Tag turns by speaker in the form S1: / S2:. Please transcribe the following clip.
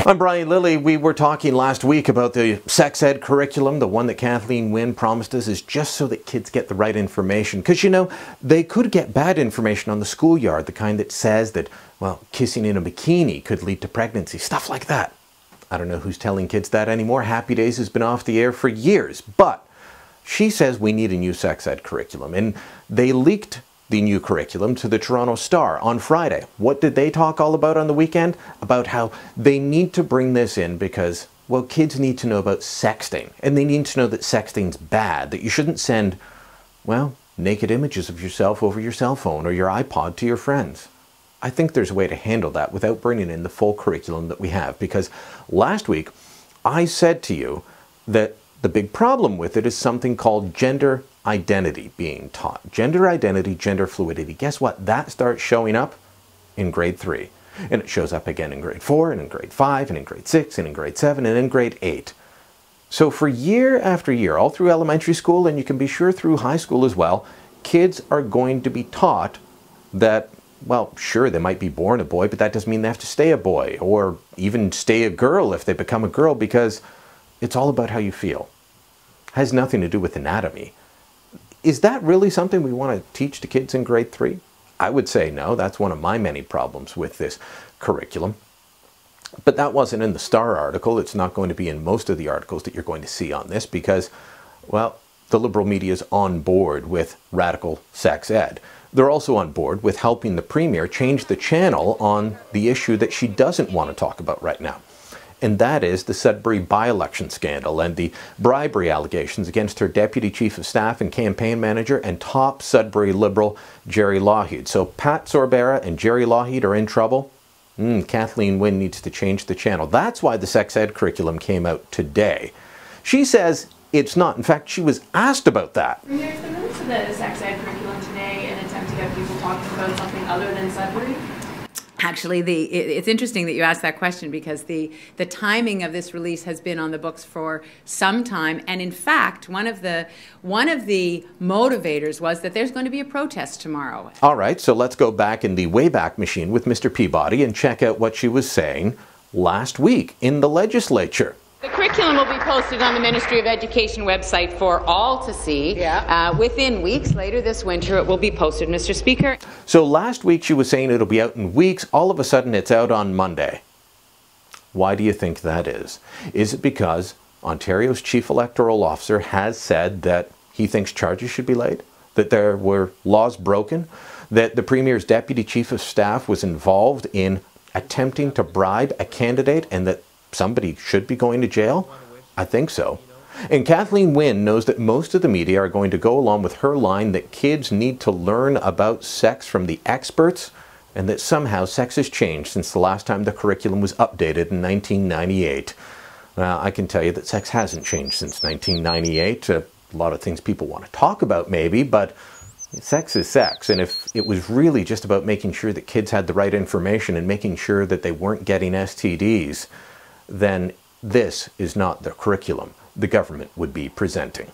S1: I'm Brian Lilley. We were talking last week about the sex ed curriculum, the one that Kathleen Wynne promised us is just so that kids get the right information. Because, you know, they could get bad information on the schoolyard, the kind that says that, well, kissing in a bikini could lead to pregnancy, stuff like that. I don't know who's telling kids that anymore. Happy Days has been off the air for years. But she says we need a new sex ed curriculum. And they leaked the new curriculum to the Toronto Star on Friday. What did they talk all about on the weekend? About how they need to bring this in because, well, kids need to know about sexting. And they need to know that sexting's bad, that you shouldn't send, well, naked images of yourself over your cell phone or your iPod to your friends. I think there's a way to handle that without bringing in the full curriculum that we have. Because last week, I said to you that the big problem with it is something called gender identity being taught. Gender identity, gender fluidity. Guess what? That starts showing up in grade 3. And it shows up again in grade 4, and in grade 5, and in grade 6, and in grade 7, and in grade 8. So for year after year, all through elementary school, and you can be sure through high school as well, kids are going to be taught that, well, sure, they might be born a boy, but that doesn't mean they have to stay a boy, or even stay a girl if they become a girl, because it's all about how you feel. It has nothing to do with anatomy. Is that really something we want to teach to kids in grade 3? I would say no. That's one of my many problems with this curriculum. But that wasn't in the Star article. It's not going to be in most of the articles that you're going to see on this because, well, the Liberal media is on board with radical sex ed. They're also on board with helping the Premier change the channel on the issue that she doesn't want to talk about right now. And that is the Sudbury by-election scandal and the bribery allegations against her Deputy Chief of Staff and campaign manager and top Sudbury Liberal, Jerry Lougheed. So Pat Sorbera and Jerry Lougheed are in trouble. Kathleen Wynne needs to change the channel. That's why the sex ed curriculum came out today. She says it's not. In fact, she was asked about that.
S2: There's the release of the sex ed curriculum today, an attempt to get people talking about something other than Sudbury.
S3: Actually, it's interesting that you asked that question because the timing of this release has been on the books for some time, and in fact, one of the motivators was that there's going to be a protest tomorrow.
S1: All right, so let's go back in the Wayback Machine with Mr. Peabody and check out what she was saying last week in the legislature.
S4: The curriculum will be posted on the Ministry of Education website for all to see. Within weeks. Later this winter, it will be posted, Mr. Speaker.
S1: So last week she was saying it'll be out in weeks. All of a sudden it's out on Monday. Why do you think that is? Is it because Ontario's Chief Electoral Officer has said that he thinks charges should be laid? That there were laws broken? That the Premier's Deputy Chief of Staff was involved in attempting to bribe a candidate and that somebody should be going to jail? I think so. And Kathleen Wynne knows that most of the media are going to go along with her line that kids need to learn about sex from the experts and that somehow sex has changed since the last time the curriculum was updated in 1998. I can tell you that sex hasn't changed since 1998. A lot of things people want to talk about maybe, but sex is sex. And if it was really just about making sure that kids had the right information and making sure that they weren't getting STDs, then this is not the curriculum the government would be presenting.